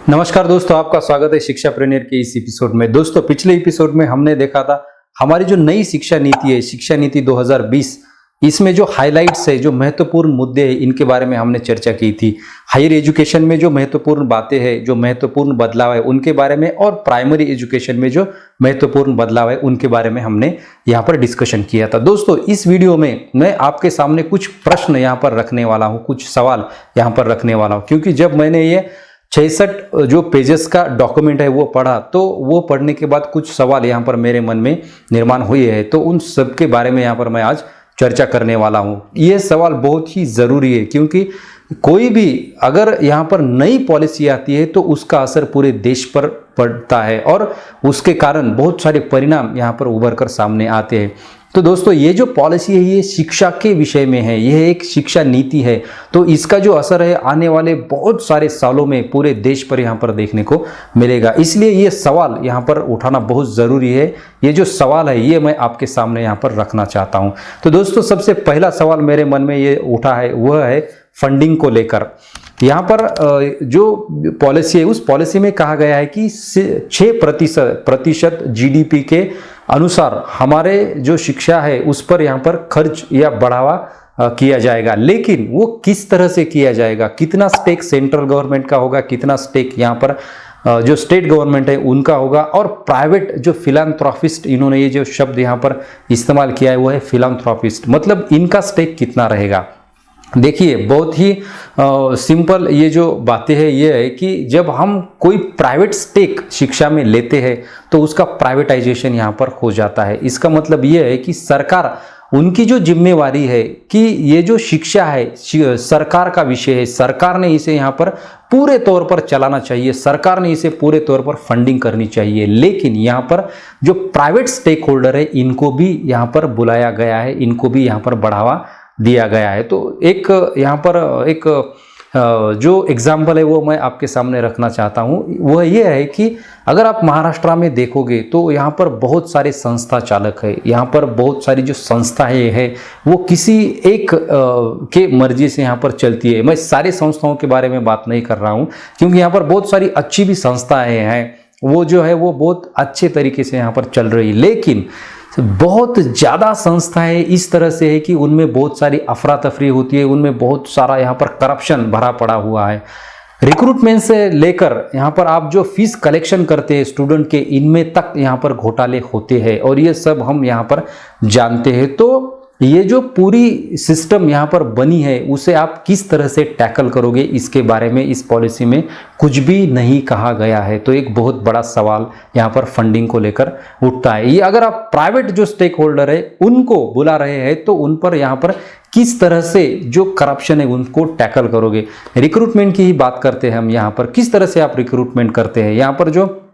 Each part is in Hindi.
नमस्कार दोस्तों, आपका स्वागत है शिक्षा प्रेरणा के इस एपिसोड में। दोस्तों, पिछले एपिसोड में हमने देखा था हमारी जो नई शिक्षा नीति है, शिक्षा नीति 2020, इसमें जो हाइलाइट्स है, जो महत्वपूर्ण मुद्दे हैं, इनके बारे में हमने चर्चा की थी। हायर एजुकेशन में जो महत्वपूर्ण बातें हैं, जो महत्वपूर्ण बदलाव है, उनके बारे में, और प्राइमरी एजुकेशन में जो महत्वपूर्ण बदलाव है, उनके बारे में हमने यहाँ पर डिस्कशन किया था। दोस्तों, इस वीडियो में मैं आपके सामने कुछ प्रश्न यहाँ पर रखने वाला हूँ, कुछ सवाल यहाँ पर रखने वाला हूँ, क्योंकि जब मैंने ये 66 जो पेजेस का डॉक्यूमेंट है वो पढ़ा, तो वो पढ़ने के बाद कुछ सवाल यहाँ पर मेरे मन में निर्माण हुए हैं। तो उन सब के बारे में यहाँ पर मैं आज चर्चा करने वाला हूँ। ये सवाल बहुत ही ज़रूरी है, क्योंकि कोई भी अगर यहाँ पर नई पॉलिसी आती है तो उसका असर पूरे देश पर पड़ता है और उसके कारण बहुत सारे परिणाम यहाँ पर उभर कर सामने आते हैं। तो दोस्तों, ये जो पॉलिसी है ये शिक्षा के विषय में है, यह एक शिक्षा नीति है। तो इसका जो असर है आने वाले बहुत सारे सालों में पूरे देश पर यहाँ पर देखने को मिलेगा। इसलिए ये सवाल यहाँ पर उठाना बहुत ज़रूरी है। ये जो सवाल है ये मैं आपके सामने यहाँ पर रखना चाहता हूँ। तो दोस्तों, सबसे पहला सवाल मेरे मन में ये उठा है, वह है फंडिंग को लेकर। यहाँ पर जो पॉलिसी है उस पॉलिसी में कहा गया है कि 6% जीडीपी के अनुसार हमारे जो शिक्षा है उस पर यहाँ पर खर्च या बढ़ावा किया जाएगा। लेकिन वो किस तरह से किया जाएगा, कितना स्टेक सेंट्रल गवर्नमेंट का होगा, कितना स्टेक यहाँ पर जो स्टेट गवर्नमेंट है उनका होगा, और प्राइवेट जो फिलांथ्रोपिस्ट, इन्होंने ये जो शब्द यहाँ पर इस्तेमाल किया है वो है फिलांथ्रोपिस्ट, मतलब इनका स्टेक कितना रहेगा। देखिए, बहुत ही सिंपल ये जो बातें हैं ये है कि जब हम कोई प्राइवेट स्टेक शिक्षा में लेते हैं तो उसका प्राइवेटाइजेशन यहाँ पर हो जाता है। इसका मतलब ये है कि सरकार, उनकी जो जिम्मेवारी है कि ये जो शिक्षा है सरकार का विषय है, सरकार ने इसे यहाँ पर पूरे तौर पर चलाना चाहिए, सरकार ने इसे पूरे तौर पर फंडिंग करनी चाहिए। लेकिन यहाँ पर जो प्राइवेट स्टेक होल्डर है इनको भी यहाँ पर बुलाया गया है, इनको भी यहाँ पर बढ़ावा दिया गया है। तो एक यहाँ पर एक जो एग्जाम्पल है वो मैं आपके सामने रखना चाहता हूँ, वह ये है कि अगर आप महाराष्ट्र में देखोगे तो यहाँ पर बहुत सारे संस्था चालक है, यहाँ पर बहुत सारी जो संस्थाएं है वो किसी एक के मर्जी से यहाँ पर चलती है। मैं सारी संस्थाओं के बारे में बात नहीं कर रहा हूँ, क्योंकि यहाँ पर बहुत सारी अच्छी भी संस्थाएं हैं, वो जो है वो बहुत अच्छे तरीके से यहाँ पर चल रही। लेकिन बहुत ज़्यादा संस्थाएं इस तरह से है कि उनमें बहुत सारी अफरा तफरी होती है, उनमें बहुत सारा यहाँ पर करप्शन भरा पड़ा हुआ है। रिक्रूटमेंट से लेकर यहाँ पर आप जो फीस कलेक्शन करते हैं स्टूडेंट के, इनमें तक यहाँ पर घोटाले होते हैं, और ये सब हम यहाँ पर जानते हैं। तो ये जो पूरी सिस्टम यहाँ पर बनी है उसे आप किस तरह से टैकल करोगे, इसके बारे में इस पॉलिसी में कुछ भी नहीं कहा गया है। तो एक बहुत बड़ा सवाल यहाँ पर फंडिंग को लेकर उठता है। ये अगर आप प्राइवेट जो स्टेक होल्डर है उनको बुला रहे हैं तो उन पर यहाँ पर किस तरह से जो करप्शन है उनको टैकल करोगे। रिक्रूटमेंट की ही बात करते हैं हम यहाँ पर, किस तरह से आप रिक्रूटमेंट करते हैं। यहाँ पर जो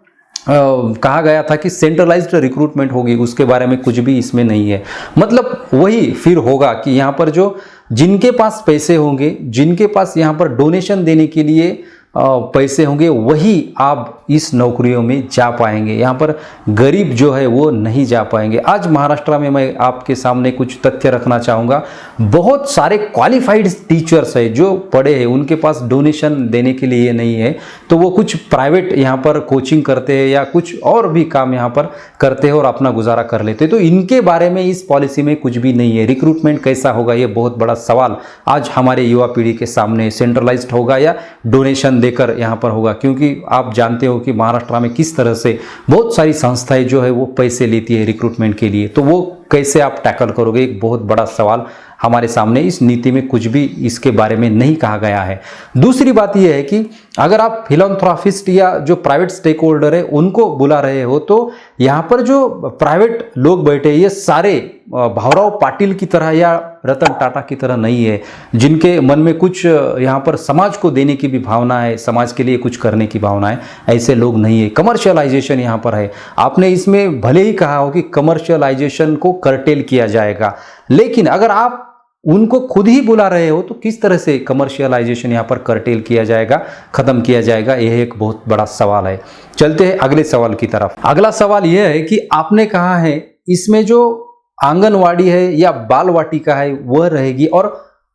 कहा गया था कि सेंट्रलाइज्ड रिक्रूटमेंट होगी, उसके बारे में कुछ भी इसमें नहीं है। मतलब वही फिर होगा कि यहाँ पर जो जिनके पास पैसे होंगे, जिनके पास यहाँ पर डोनेशन देने के लिए पैसे होंगे, वही आप इस नौकरियों में जा पाएंगे। यहाँ पर गरीब जो है वो नहीं जा पाएंगे। आज महाराष्ट्र में मैं आपके सामने कुछ तथ्य रखना चाहूँगा। बहुत सारे क्वालिफाइड टीचर्स है जो पढ़े हैं, उनके पास डोनेशन देने के लिए नहीं है, तो वो कुछ प्राइवेट यहाँ पर कोचिंग करते हैं या कुछ और भी काम यहाँ पर करते हैं और अपना गुजारा कर लेते हैं। तो इनके बारे में इस पॉलिसी में कुछ भी नहीं है। रिक्रूटमेंट कैसा होगा, ये बहुत बड़ा सवाल आज हमारे युवा पीढ़ी के सामने। सेंट्रलाइज्ड होगा या डोनेशन देकर यहाँ पर होगा, क्योंकि आप जानते हो कि महाराष्ट्र में किस तरह से बहुत सारी संस्थाएं जो है वो पैसे लेती है रिक्रूटमेंट के लिए। तो वो कैसे आप टैकल करोगे, एक बहुत बड़ा सवाल हमारे सामने। इस नीति में कुछ भी इसके बारे में नहीं कहा गया है। दूसरी बात यह है कि अगर आप फिलैंथ्रोपिस्ट या जो प्राइवेट स्टेक होल्डर है उनको बुला रहे हो, तो यहाँ पर जो प्राइवेट लोग बैठे ये सारे भावराव पाटिल की तरह या रतन टाटा की तरह नहीं है, जिनके मन में कुछ यहाँ पर समाज को देने की भी भावना है, समाज के लिए कुछ करने की भावना है। ऐसे लोग नहीं है। कमर्शियलाइजेशन यहाँ पर है। आपने इसमें भले ही कहा हो कि कमर्शियलाइजेशन को कर्टेल किया जाएगा, लेकिन अगर आप उनको खुद ही बुला रहे हो तो किस तरह से कमर्शियलाइजेशन यहाँ पर कर्टेल किया जाएगा, खत्म किया जाएगा, यह एक बहुत बड़ा सवाल है। चलते हैं अगले सवाल की तरफ। अगला सवाल यह है कि आपने कहा है इसमें जो आंगनवाड़ी है या बाल वाटिका है वह रहेगी और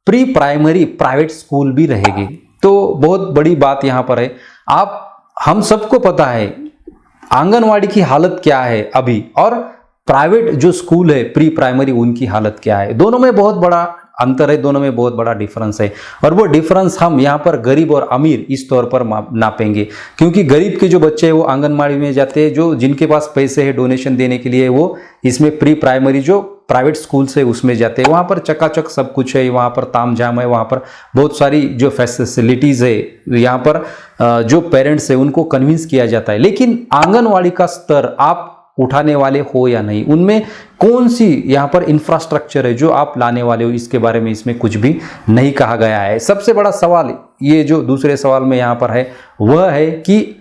प्री प्राइमरी प्राइवेट स्कूल भी रहेगी। तो बहुत बड़ी बात यहाँ पर है। आप हम सबको पता है आंगनवाड़ी की हालत क्या है अभी, और प्राइवेट जो स्कूल है प्री प्राइमरी उनकी हालत क्या है। दोनों में बहुत बड़ा अंतर है, दोनों में बहुत बड़ा डिफरेंस है। और वो डिफरेंस हम यहाँ पर गरीब और अमीर इस तौर पर नापेंगे, क्योंकि गरीब के जो बच्चे हैं वो आंगनबाड़ी में जाते हैं, जो जिनके पास पैसे है डोनेशन देने के लिए वो इसमें प्री प्राइमरी जो प्राइवेट स्कूल से उसमें जाते हैं। वहाँ पर चकाचक सब कुछ है, वहाँ पर तामझाम है, वहाँ पर बहुत सारी जो फैसिलिटीज़ है, यहाँ पर जो पेरेंट्स है उनको कन्विंस किया जाता है। लेकिन आंगनवाड़ी का स्तर आप उठाने वाले हो या नहीं, उनमें कौन सी यहाँ पर इंफ्रास्ट्रक्चर है जो आप लाने वाले हो, इसके बारे में इसमें कुछ भी नहीं कहा गया है। सबसे बड़ा सवाल ये जो दूसरे सवाल में यहाँ पर है वह है कि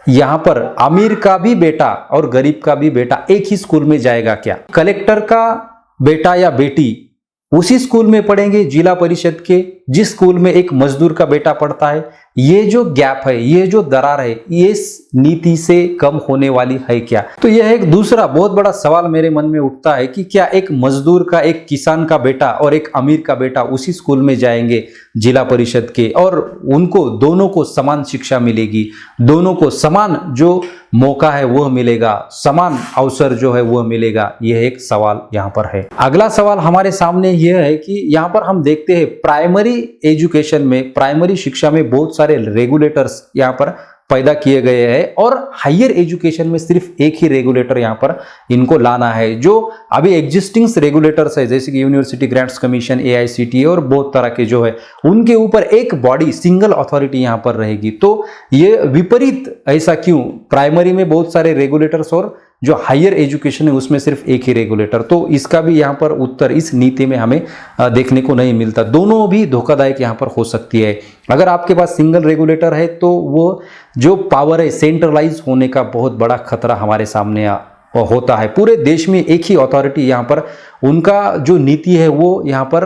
यहाँ पर अमीर का भी बेटा और गरीब का भी बेटा एक ही स्कूल में जाएगा क्या? कलेक्टर का बेटा या बेटी उसी स्कूल में पढ़ेंगे जिला परिषद के जिस स्कूल में एक मजदूर का बेटा पढ़ता है? ये जो गैप है, ये जो दरार है, ये इस नीति से कम होने वाली है क्या? तो यह एक दूसरा बहुत बड़ा सवाल मेरे मन में उठता है कि क्या एक मजदूर का, एक किसान का बेटा और एक अमीर का बेटा उसी स्कूल में जाएंगे जिला परिषद के, और उनको दोनों को समान शिक्षा मिलेगी, दोनों को समान जो मौका है वह मिलेगा, समान अवसर जो है वह मिलेगा? यह एक सवाल यहाँ पर है। अगला सवाल हमारे सामने यह है कि यहाँ पर हम देखते हैं प्राइमरी एजुकेशन में, प्राइमरी शिक्षा में बहुत सारे रेगुलेटर्स यहाँ पर पैदा किए गए हैं, और हायर एजुकेशन में सिर्फ एक ही रेगुलेटर यहाँ पर इनको लाना है। जो अभी एग्जिस्टिंग रेगुलेटर्स है जैसे कि यूनिवर्सिटी ग्रांट्स कमीशन, AICTE और बहुत तरह के जो है उनके ऊपर एक बॉडी, सिंगल अथॉरिटी यहाँ पर रहेगी। तो ये विपरीत ऐसा क्यों? प्राइमरी में बहुत सारे रेगुलेटर्स और जो हायर एजुकेशन है उसमें सिर्फ एक ही रेगुलेटर। तो इसका भी यहाँ पर उत्तर इस नीति में हमें देखने को नहीं मिलता। दोनों भी धोखादायक यहाँ पर हो सकती है। अगर आपके पास सिंगल रेगुलेटर है तो वो जो पावर है सेंट्रलाइज होने का बहुत बड़ा खतरा हमारे सामने होता है। पूरे देश में एक ही अथॉरिटी यहाँ पर उनका जो नीति है वो यहाँ पर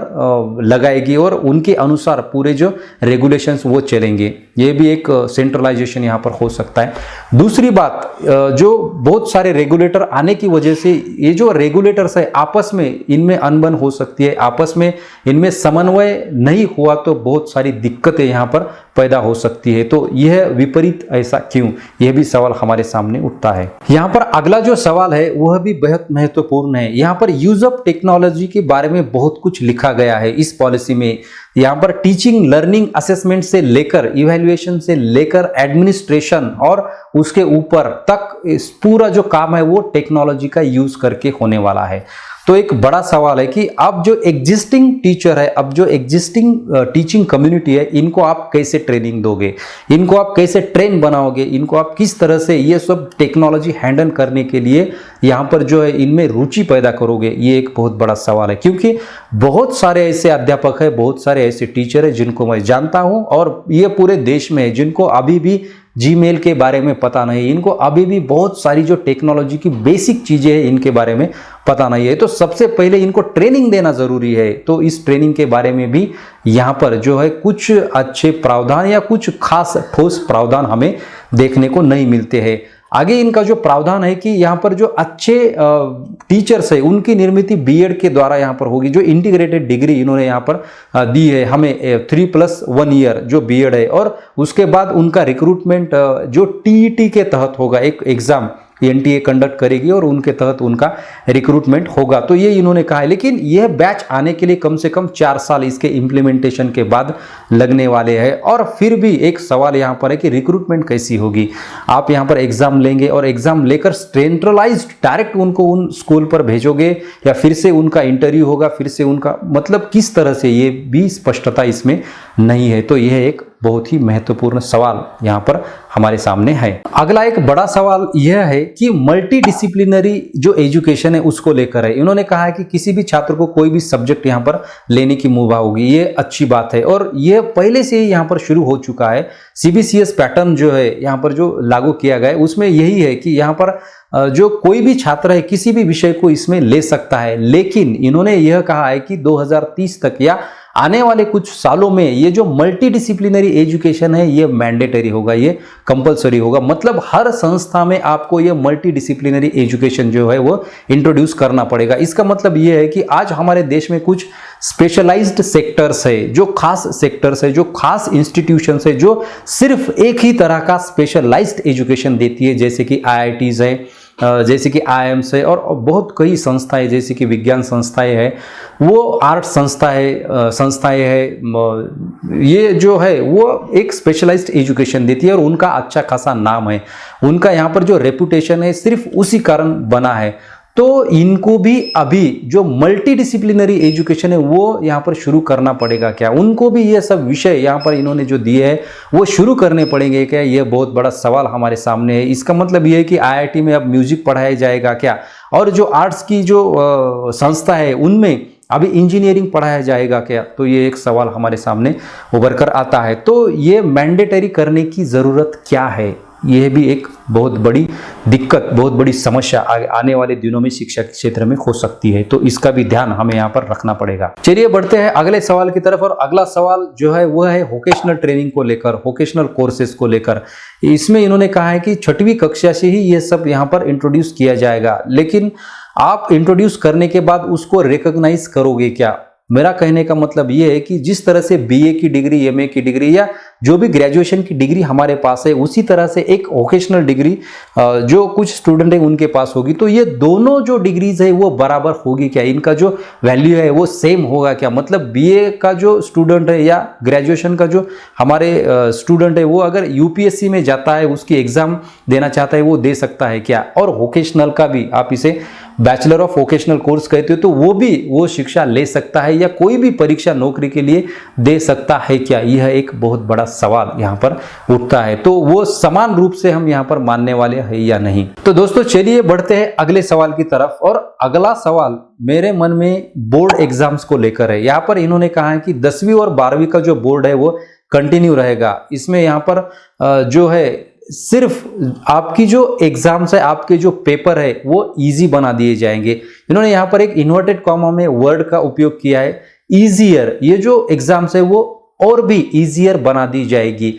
लगाएगी और उनके अनुसार पूरे जो रेगुलेशंस वो चलेंगे। ये भी एक सेंट्रलाइजेशन यहाँ पर हो सकता है। दूसरी बात, जो बहुत सारे रेगुलेटर आने की वजह से ये जो रेगुलेटर्स है आपस में इनमें अनबन हो सकती है, आपस में इनमें समन्वय नहीं हुआ तो बहुत सारी दिक्कतें यहाँ पर पैदा हो सकती है। तो यह विपरीत ऐसा क्यों? यह भी सवाल हमारे सामने उठता है। यहाँ पर अगला जो सवाल है वह भी बेहद महत्वपूर्ण है। यहाँ पर यूज ऑफ टेक्नोलॉजी के बारे में बहुत कुछ लिखा गया है इस पॉलिसी में। यहाँ पर टीचिंग, लर्निंग, असेसमेंट से लेकर इवैल्यूएशन से लेकर एडमिनिस्ट्रेशन और उसके ऊपर तक इस पूरा जो काम है वो टेक्नोलॉजी का यूज करके होने वाला है। तो एक बड़ा सवाल है कि अब जो एग्जिस्टिंग टीचर है, अब जो एग्जिस्टिंग टीचिंग कम्युनिटी है, इनको आप कैसे ट्रेनिंग दोगे, इनको आप कैसे ट्रेन बनाओगे, इनको आप किस तरह से ये सब टेक्नोलॉजी हैंडल करने के लिए यहाँ पर जो है इनमें रुचि पैदा करोगे? ये एक बहुत बड़ा सवाल है, क्योंकि बहुत सारे ऐसे अध्यापक है, बहुत सारे ऐसे टीचर है जिनको मैं जानता हूँ और ये पूरे देश में है जिनको अभी भी जीमेल के बारे में पता नहीं, इनको अभी भी बहुत सारी जो टेक्नोलॉजी की बेसिक चीजें हैं इनके बारे में पता नहीं है। तो सबसे पहले इनको ट्रेनिंग देना जरूरी है। तो इस ट्रेनिंग के बारे में भी यहाँ पर जो है कुछ अच्छे प्रावधान या कुछ खास ठोस प्रावधान हमें देखने को नहीं मिलते हैं। आगे इनका जो प्रावधान है कि यहाँ पर जो अच्छे टीचर्स है उनकी निर्मित बीएड के द्वारा यहाँ पर होगी। जो इंटीग्रेटेड डिग्री इन्होंने यहाँ पर दी है हमें 3+1 ईयर जो बीएड है, और उसके बाद उनका रिक्रूटमेंट जो टीईटी के तहत होगा, एक एग्जाम एनटीए कंडक्ट करेगी और उनके तहत उनका रिक्रूटमेंट होगा। तो ये इन्होंने कहा है, लेकिन यह बैच आने के लिए कम से कम 4 साल इसके इम्प्लीमेंटेशन के बाद लगने वाले हैं। और फिर भी एक सवाल यहाँ पर है कि रिक्रूटमेंट कैसी होगी? आप यहाँ पर एग्जाम लेंगे और एग्जाम लेकर सेंट्रलाइज्ड डायरेक्ट उनको उन स्कूल पर भेजोगे या फिर से उनका इंटरव्यू होगा, फिर से उनका मतलब किस तरह से, ये भी स्पष्टता इसमें नहीं है। तो यह एक बहुत ही महत्वपूर्ण सवाल यहाँ पर हमारे सामने है। अगला एक बड़ा सवाल यह है कि मल्टी डिसिप्लिनरी जो एजुकेशन है उसको लेकर है। इन्होंने कहा है कि किसी भी छात्र को कोई भी सब्जेक्ट यहाँ पर लेने की मुभा होगी। ये अच्छी बात है और ये पहले से ही यहाँ पर शुरू हो चुका है। CBCS पैटर्न जो है यहाँ पर जो लागू किया गया है उसमें यही है कि यहाँ पर जो कोई भी छात्र है किसी भी विषय को इसमें ले सकता है। लेकिन इन्होंने यह कहा है कि 2030 तक या आने वाले कुछ सालों में ये जो मल्टी डिसिप्लिनरी एजुकेशन है ये मैंडेटरी होगा, ये कंपलसरी होगा। मतलब हर संस्था में आपको ये मल्टी डिसिप्लिनरी एजुकेशन जो है वो इंट्रोड्यूस करना पड़ेगा। इसका मतलब ये है कि आज हमारे देश में कुछ स्पेशलाइज्ड सेक्टर्स है, जो खास सेक्टर्स है, जो खास इंस्टीट्यूशंस है, जो सिर्फ एक ही तरह का स्पेशलाइज्ड एजुकेशन देती है, जैसे कि IITs है, जैसे कि IIMs है, और बहुत कई संस्थाएं जैसे कि विज्ञान संस्थाएं हैं, वो आर्ट संस्थाएं हैं, ये जो है वो एक स्पेशलाइज्ड एजुकेशन देती है और उनका अच्छा खासा नाम है, उनका यहाँ पर जो रेपुटेशन है सिर्फ उसी कारण बना है। तो इनको भी अभी जो मल्टी डिसिप्लिनरी एजुकेशन है वो यहाँ पर शुरू करना पड़ेगा क्या? उनको भी ये सब विषय यहाँ पर इन्होंने जो दिए हैं वो शुरू करने पड़ेंगे क्या? ये बहुत बड़ा सवाल हमारे सामने है। इसका मतलब ये है कि IIT में अब म्यूजिक पढ़ाया जाएगा क्या? और जो आर्ट्स की जो संस्था है उनमें अभी इंजीनियरिंग पढ़ाया जाएगा क्या? तो ये एक सवाल हमारे सामने उभर कर आता है। तो ये मैंडेटरी करने की ज़रूरत क्या है? यह भी एक बहुत बड़ी दिक्कत, बहुत बड़ी समस्या आने वाले दिनों में शिक्षा के क्षेत्र में हो सकती है। तो इसका भी ध्यान हमें यहाँ पर रखना पड़ेगा। चलिए बढ़ते हैं अगले सवाल की तरफ, और अगला सवाल जो है वो है वोकेशनल ट्रेनिंग को लेकर, वोकेशनल कोर्सेज को लेकर। इसमें इन्होंने कहा है कि 6वीं कक्षा से ही ये सब यहाँ पर इंट्रोड्यूस किया जाएगा, लेकिन आप इंट्रोड्यूस करने के बाद उसको रिकॉग्नाइज करोगे क्या? मेरा कहने का मतलब ये है कि जिस तरह से BA की डिग्री, MA की डिग्री या जो भी ग्रेजुएशन की डिग्री हमारे पास है, उसी तरह से एक वोकेशनल डिग्री जो कुछ स्टूडेंट है उनके पास होगी। तो ये दोनों जो डिग्रीज है वो बराबर होगी क्या? इनका जो वैल्यू है वो सेम होगा क्या? मतलब BA का जो स्टूडेंट है या ग्रेजुएशन का जो हमारे स्टूडेंट है वो अगर UPSC में जाता है, उसकी एग्जाम देना चाहता है, वो दे सकता है क्या? और वोकेशनल का भी, आप इसे बैचलर ऑफ वोकेशनल कोर्स कहते हो, तो वो भी वो शिक्षा ले सकता है या कोई भी परीक्षा नौकरी के लिए दे सकता है क्या? यह एक बहुत बड़ा सवाल यहाँ पर उठता है। तो वो समान रूप से हम यहाँ पर मानने वाले हैं या नहीं? तो दोस्तों चलिए बढ़ते हैं अगले सवाल की तरफ, और अगला सवाल मेरे मन में बोर्ड एग्जाम्स को लेकर है। यहाँ पर इन्होंने कहा है कि 10वीं और 12वीं का जो बोर्ड है वो कंटिन्यू रहेगा। इसमें यहाँ पर जो है सिर्फ आपकी जो एग्जाम्स है, आपके जो पेपर है वो इजी बना दिए जाएंगे। इन्होंने यहाँ पर एक इन्वर्टेड कॉमा में वर्ड का उपयोग किया है, इजियर। ये जो एग्जाम्स है वो और भी इजियर बना दी जाएगी।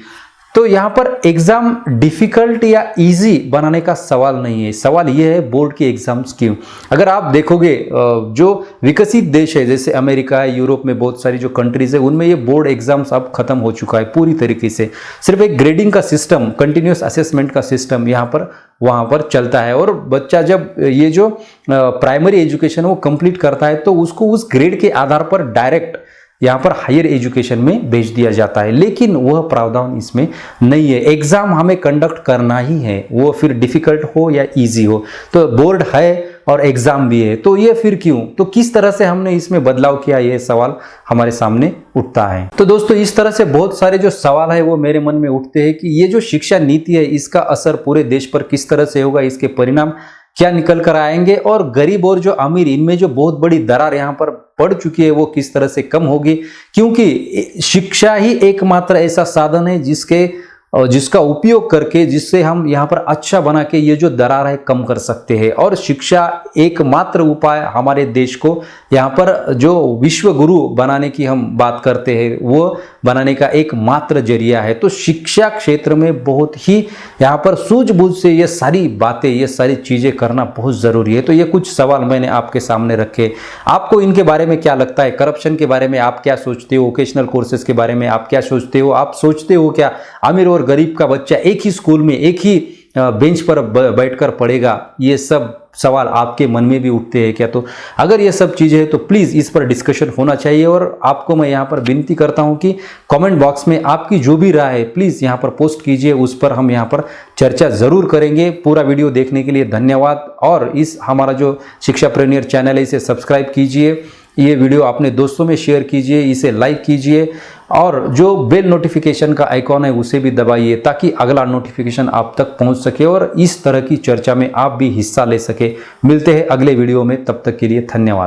तो यहाँ पर एग्जाम डिफिकल्ट या इजी बनाने का सवाल नहीं है, सवाल ये है बोर्ड के एग्जाम्स क्यों। अगर आप देखोगे जो विकसित देश है जैसे अमेरिका है, यूरोप में बहुत सारी जो कंट्रीज है, उनमें ये बोर्ड एग्जाम्स अब खत्म हो चुका है पूरी तरीके से। सिर्फ एक ग्रेडिंग का सिस्टम, कंटिन्यूस असेसमेंट का सिस्टम यहाँ पर वहाँ पर चलता है, और बच्चा जब ये जो प्राइमरी एजुकेशन वो कंप्लीट करता है तो उसको उस ग्रेड के आधार पर डायरेक्ट यहाँ पर हायर एजुकेशन में भेज दिया जाता है। लेकिन वह प्रावधान इसमें नहीं है। एग्जाम हमें कंडक्ट करना ही है, वो फिर डिफिकल्ट हो या इजी हो। तो बोर्ड है और एग्जाम भी है, तो ये फिर क्यों? तो किस तरह से हमने इसमें बदलाव किया, ये सवाल हमारे सामने उठता है। तो दोस्तों इस तरह से बहुत सारे जो सवाल है वो मेरे मन में उठते हैं कि ये जो शिक्षा नीति है इसका असर पूरे देश पर किस तरह से होगा, इसके परिणाम क्या निकल कर आएंगे, और गरीब और जो अमीर इनमें जो बहुत बड़ी दरार यहाँ पर पड़ चुकी है वो किस तरह से कम होगी। क्योंकि शिक्षा ही एकमात्र ऐसा साधन है जिसका उपयोग करके, जिससे हम यहाँ पर अच्छा बना के ये जो दरार है कम कर सकते हैं। और शिक्षा एकमात्र उपाय हमारे देश को यहाँ पर जो विश्व गुरु बनाने की हम बात करते हैं वो बनाने का एकमात्र जरिया है। तो शिक्षा क्षेत्र में बहुत ही यहाँ पर सूझबूझ से ये सारी बातें, ये सारी चीजें करना बहुत जरूरी है। तो ये कुछ सवाल मैंने आपके सामने रखे, आपको इनके बारे में क्या लगता है? करप्शन के बारे में आप क्या सोचते हो? वोकेशनल कोर्सेज के बारे में आप क्या सोचते हो? आप सोचते हो क्या अमीर और गरीब का बच्चा एक ही स्कूल में एक ही बेंच पर बैठकर पढ़ेगा? ये सब सवाल आपके मन में भी उठते हैं क्या? तो अगर ये सब चीजें हैं तो प्लीज इस पर डिस्कशन होना चाहिए। और आपको मैं यहाँ पर विनती करता हूँ कि कमेंट बॉक्स में आपकी जो भी राय है प्लीज यहाँ पर पोस्ट कीजिए, उस पर हम यहाँ पर चर्चा जरूर करेंगे। पूरा वीडियो देखने के लिए धन्यवाद, और इस हमारा जो शिक्षा प्रेरियर चैनल है इसे सब्सक्राइब कीजिए, ये वीडियो अपने दोस्तों में शेयर कीजिए, इसे लाइक कीजिए, और जो बेल नोटिफिकेशन का आइकॉन है उसे भी दबाइए ताकि अगला नोटिफिकेशन आप तक पहुंच सके और इस तरह की चर्चा में आप भी हिस्सा ले सके। मिलते हैं अगले वीडियो में, तब तक के लिए धन्यवाद।